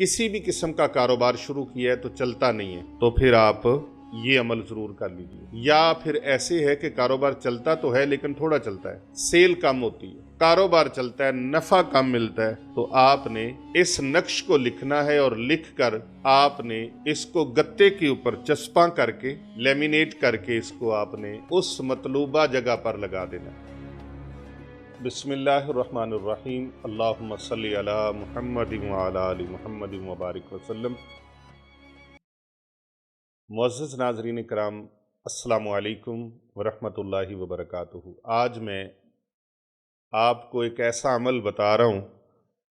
किसी भी किस्म का कारोबार शुरू किया है तो चलता नहीं है, तो फिर आप ये अमल जरूर कर लीजिए। या फिर ऐसे है कि कारोबार चलता तो है लेकिन थोड़ा चलता है, सेल कम होती है, कारोबार चलता है, नफा कम मिलता है, तो आपने इस नक्श को लिखना है और लिखकर आपने इसको गत्ते के ऊपर चस्पा करके लेमिनेट करके इसको आपने उस मतलूबा जगह पर लगा देना है। बिस्मिल्लाहिर्रहमानिर्रहीम, अल्लाहुम्मा सल्ली अला मुहम्मद व अला आलि मुहम्मद व बारिक वसल्लम। मुअज़्ज़ज़ नाज़रीन किराम, अस्सलामु अलैकुम व रहमतुल्लाहि व बरकातुहू। आज मैं आपको एक ऐसा अमल बता रहा हूँ,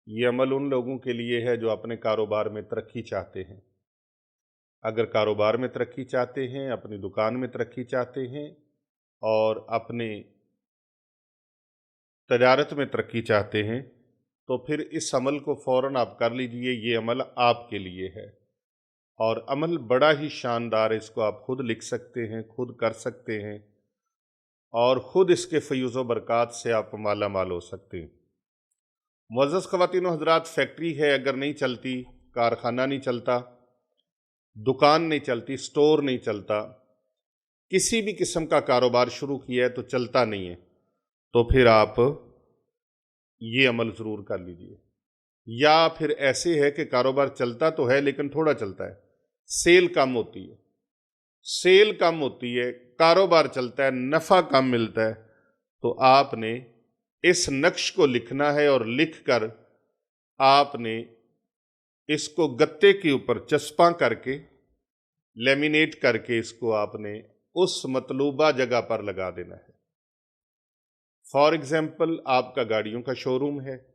ये अमल उन लोगों के लिए है जो अपने कारोबार में तरक्की चाहते हैं। अगर कारोबार में तरक्की चाहते हैं, अपनी दुकान में तरक्की चाहते हैं और अपने तजारत में तरक्की चाहते हैं, तो फिर इस अमल को फ़ौरन आप कर लीजिए। ये अमल आपके लिए है और अमल बड़ा ही शानदार है। इसको आप खुद लिख सकते हैं, खुद कर सकते हैं और ख़ुद इसके फ़यूज़ व बरक़ात से आप माला माल हो सकते हैं। मुअज़्ज़ज़ ख़वातीन व हज़रात, फैक्ट्री है अगर नहीं चलती, कारखाना नहीं चलता, दुकान नहीं चलती, स्टोर नहीं चलता, किसी भी किस्म का कारोबार शुरू किया है तो चलता नहीं है, तो फिर आप ये अमल ज़रूर कर लीजिए। या फिर ऐसे है कि कारोबार चलता तो है लेकिन थोड़ा चलता है, सेल कम होती है, कारोबार चलता है, नफ़ा कम मिलता है, तो आपने इस नक्श को लिखना है और लिखकर आपने इसको गत्ते के ऊपर चस्पा करके लेमिनेट करके इसको आपने उस मतलूबा जगह पर लगा देना है। फॉर एग्जाम्पल, आपका गाड़ियों का शोरूम है,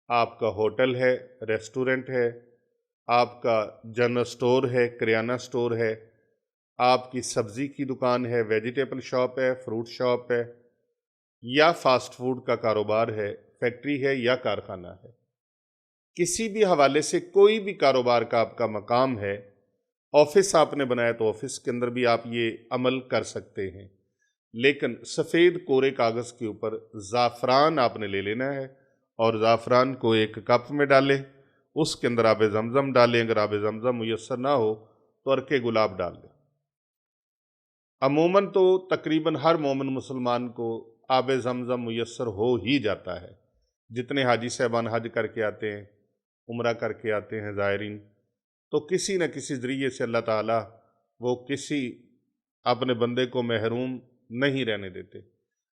आपका होटल है, रेस्टोरेंट है, आपका जनरल स्टोर है, किराना स्टोर है, आपकी सब्ज़ी की दुकान है, वेजिटेबल शॉप है, फ्रूट शॉप है, या फास्ट फूड का कारोबार है, फैक्ट्री है या कारखाना है। किसी भी हवाले से कोई भी कारोबार का आपका मकाम है, ऑफिस आपने बनाया तो ऑफिस के अंदर भी आप ये अमल कर सकते हैं। लेकिन सफ़ेद कोरे कागज़ के ऊपर ज़ाफ़रान आपने ले लेना है और ज़ाफ़रान को एक कप में डालें, उसके अंदर आब ज़मज़म डालें। अगर आब ज़मज़म मुयस्सर ना हो तो अर्के गुलाब डाल दें। अमूमन तो तकरीबन हर मोमिन मुसलमान को आब ज़मज़म मुयस्सर हो ही जाता है। जितने हाजी साहबान हज करके आते हैं, उम्रा करके आते हैं ज़ायरीन, तो किसी न किसी ज़रिए से अल्लाह ताला वो किसी अपने बंदे को महरूम नहीं रहने देते।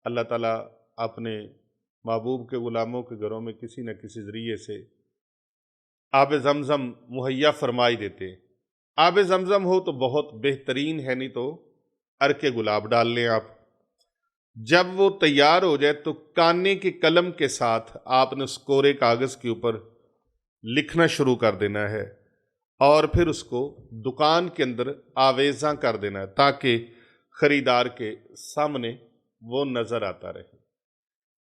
अल्लाह ताला अपने महबूब के ग़ुलामों के घरों में किसी न किसी ज़रिए से आब ज़मज़म मुहैया फरमाई देते। आब ज़मज़म हो तो बहुत बेहतरीन है, नहीं तो अर्के गुलाब डाल लें आप। जब वो तैयार हो जाए तो काने के कलम के साथ आपने उस कोरे कागज़ के ऊपर लिखना शुरू कर देना है और फिर उसको दुकान के अंदर आवेज़ा कर देना है ताकि ख़रीदार के सामने वो नज़र आता रहे।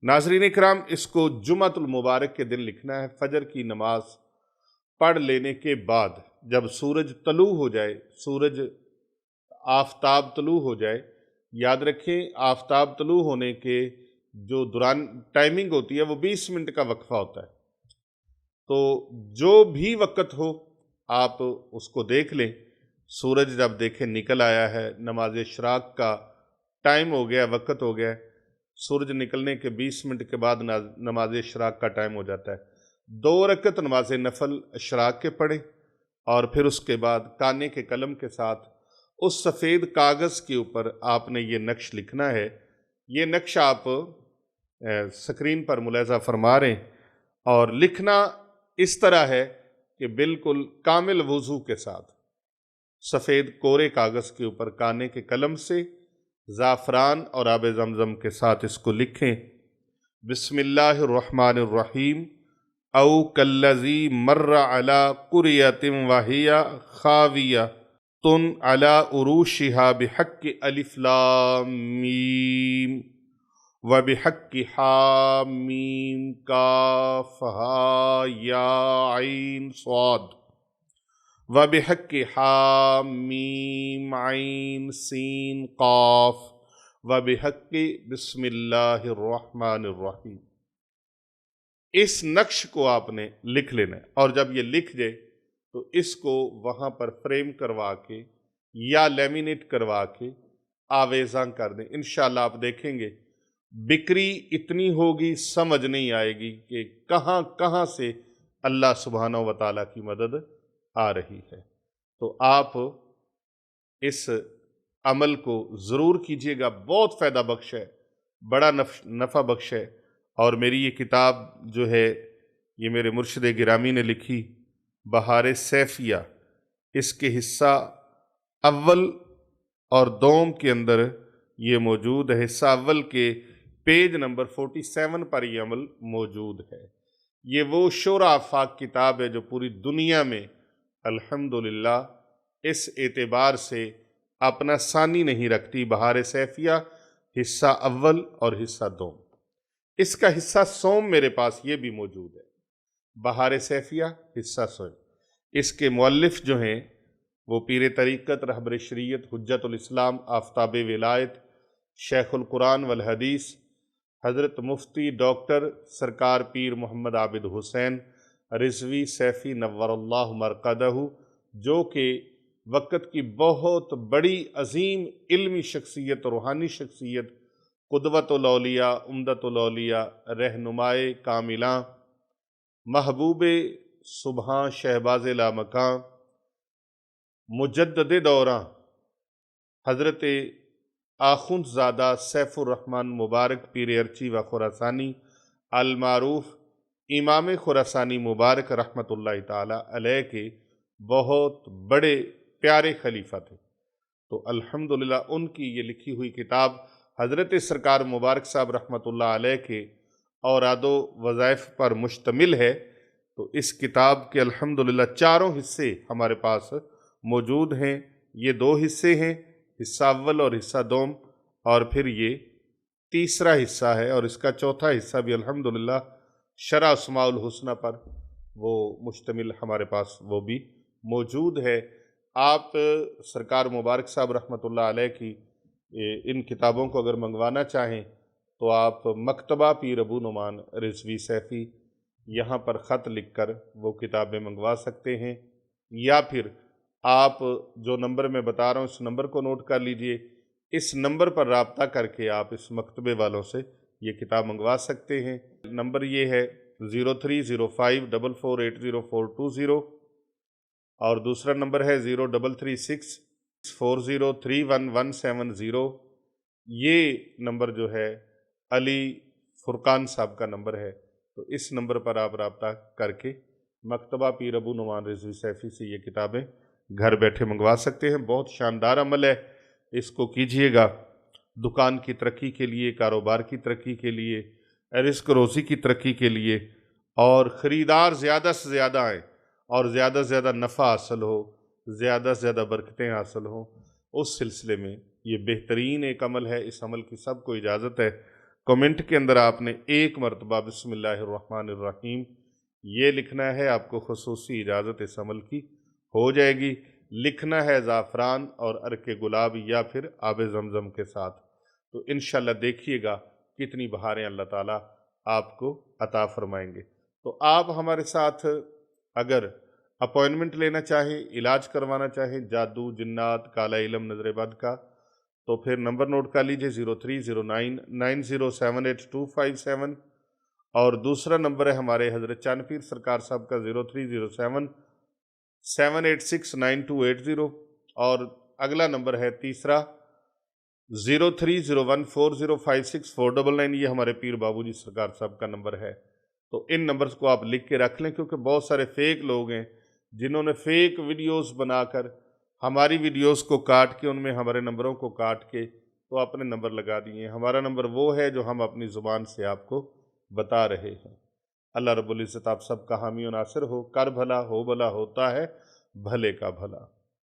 नाज़रीन इकराम, इसको जुम्मतुल मुबारक के दिन लिखना है। फजर की नमाज पढ़ लेने के बाद जब सूरज तलू हो जाए, आफ़ताब तलू हो जाए, याद रखें आफ़ताब तलू होने के जो दौरान टाइमिंग होती है वो 20 मिनट का वक्फ़ा होता है, तो जो भी वक़्त हो आप उसको देख लें। सूरज जब देखें निकल आया है, नमाज इशराक का टाइम हो गया, वक़्त हो गया, सूरज निकलने के 20 मिनट के बाद नमाज इशराक का टाइम हो जाता है। 2 रकत नमाज नफल इशराक के पढ़ें और फिर उसके बाद काने के कलम के साथ उस सफ़ेद कागज़ के ऊपर आपने ये नक्श लिखना है। ये नक्श आप स्क्रीन पर मुलाज़ा फरमा रहे हैं और लिखना इस तरह है कि बिल्कुल कामिल वज़ू के साथ सफ़ेद कोरे कागज़ के ऊपर काने के कलम से ज़ाफ़रान और आब ज़मज़म के साथ इसको लिखें। बिस्मिल्लाहिर्रहमानिर्रहीम। औ कल्लज़ी मर्रा अला क़ुरियतिन वहिया ख़ाविया तुन अला उरूशिहा बिहक़्क़ि अलिफ़ लाम मीम व बिहक़्क़ि हा मीम काफ़ हा या ऐन स्वाद व बिहक़्क़ि हा मीम ऐन सीन क़ाफ़ व बिहक़्क़ि बिस्मिल्लाहिर्रहमानिर्रहीम। इस नक्श को आपने लिख लेना है, और जब ये लिख जाए तो इसको वहाँ पर फ्रेम करवा के या लेमिनेट करवा के आवेज़ां कर दें। इंशाल्लाह आप देखेंगे बिक्री इतनी होगी, समझ नहीं आएगी कि कहाँ कहाँ से अल्लाह सुब्हानहू व तआला की मदद आ रही है। तो आप इस अमल को ज़रूर कीजिएगा, बहुत फ़ायदा बख्श है, बड़ा नफ़ा बख्श है। और मेरी ये किताब जो है ये मेरे मुर्शिद गिरामी ने लिखी, बहार सैफिया, इसके हिस्सा अव्वल और दोम के अंदर ये मौजूद है। हिस्सा अव्वल के पेज नंबर 47 पर ये अमल मौजूद है। ये वो शोरा आफाक किताब है जो पूरी दुनिया में अल्हम्दुलिल्लाह इस एतबार से अपना सानी नहीं रखती। बहार सैफिया हिस्सा अव्वल और हिस्सा दोम, इसका हिस्सा सोम मेरे पास ये भी मौजूद है। बहार सैफिया हिस्सा सोम, इसके मुअल्लिफ जो हैं वो पीर तरीक़त, रहबर शरीयत, हुज्जतुल इस्लाम, आफताब विलायत, शेखुल कुरान वल हदीस, हज़रत मुफ्ती डॉक्टर सरकार पीर मोहम्मद आबिद हुसैन रिज़वी सैफ़ी नव्वरल्लाहु मरक़दहू, जो कि वक़्त की बहुत बड़ी अज़ीम इल्मी शख्सियत, रूहानी शख्सियत, क़ुदवतुल औलिया, उम्दतुल औलिया, रहनुमाए कामिलां, महबूबे सुबहां, शहबाज़े लामकां, मुजद्दिद दौरां, हज़रत आखुंदज़ादा सैफुर्रहमान मुबारक पीर अर्ची व खुरासानी अल-मारूफ इमाम खुरासानी मुबारक रहमतुल्लाहि ताला अलैह के बहुत बड़े प्यारे खलीफा थे। तो अल्हम्दुलिल्लाह उनकी ये लिखी हुई किताब हज़रत सरकार मुबारक साहब रहमतुल्लाह अलैह के औरादो वज़ाइफ पर मुश्तमिल है। तो इस किताब के अल्हम्दुलिल्लाह चारों हिस्से हमारे पास मौजूद हैं। ये दो हिस्से हैं, हिस्सा अव्वल और हिस्सा दोम, और फिर ये तीसरा हिस्सा है, और इसका चौथा हिस्सा भी अल्हम्दुलिल्लाह शरह अस्माउल हुस्ना पर वो मुश्तमिल हमारे पास वो भी मौजूद है। आप सरकार मुबारक साहब रहमतुल्लाह अलैह की इन किताबों को अगर मंगवाना चाहें तो आप मकतबा पीर अबू नुमान रिज़वी सैफ़ी यहाँ पर ख़त लिख कर वो किताबें मंगवा सकते हैं, या फिर आप जो नंबर मैं बता रहा हूँ इस नंबर को नोट कर लीजिए। इस नंबर पर राब्ता करके आप इस मकतबे वालों से ये किताब मंगवा सकते हैं। नंबर ये है 0305448040, और दूसरा नंबर है 033640311170। ये नंबर जो है अली फुरकान साहब का नंबर है। तो इस नंबर पर आप राब्ता करके मकतबा पीर अबू नुमान रिज़वी सैफ़ी से ये किताबें घर बैठे मंगवा सकते हैं। बहुत शानदार अमल है, इसको कीजिएगा दुकान की तरक्की के लिए, कारोबार की तरक्की के लिए, रिस्क रोज़ी की तरक्की के लिए, और ख़रीदार ज़्यादा से ज़्यादा आएँ और ज़्यादा से ज़्यादा नफ़ा हासिल हो, ज़्यादा से ज़्यादा बरकतें हासिल हों। उस सिलसिले में ये बेहतरीन एक अमल है। इस अमल की सबको इजाज़त है। कमेंट के अंदर आपने एक मरतबा बिस्मिल्लाहिर्रहमानिर्रहीम ये लिखना है, आपको खुसूसी इजाज़त इस अमल की हो जाएगी। लिखना है ज़ाफ़रान और अर्के गुलाब या फिर आब ज़मज़म के साथ। तो इंशाल्लाह देखिएगा कितनी बहारें अल्लाह ताला आपको अता फरमाएंगे। तो आप हमारे साथ अगर अपॉइंटमेंट लेना चाहें, इलाज करवाना चाहें जादू, जिन्नात, काला इलम, नज़र बद का, तो फिर नंबर नोट कर लीजिए 03099078 और दूसरा नंबर है हमारे हज़रत चांदपीर सरकार साहब का 0307786928, और अगला नंबर है तीसरा 0301405649। ये हमारे पीर बाबूजी सरकार साहब का नंबर है। तो इन नंबर्स को आप लिख के रख लें, क्योंकि बहुत सारे फेक लोग हैं जिन्होंने फेक वीडियोस बनाकर हमारी वीडियोस को काट के, उनमें हमारे नंबरों को काट के तो अपने नंबर लगा दिए। हमारा नंबर वो है जो हम अपनी ज़ुबान से आपको बता रहे हैं। अल्लाह रब्बुल इज़्ज़त आप सब का हामी और नासिर हो। कर भला हो भला होता है भले का भला।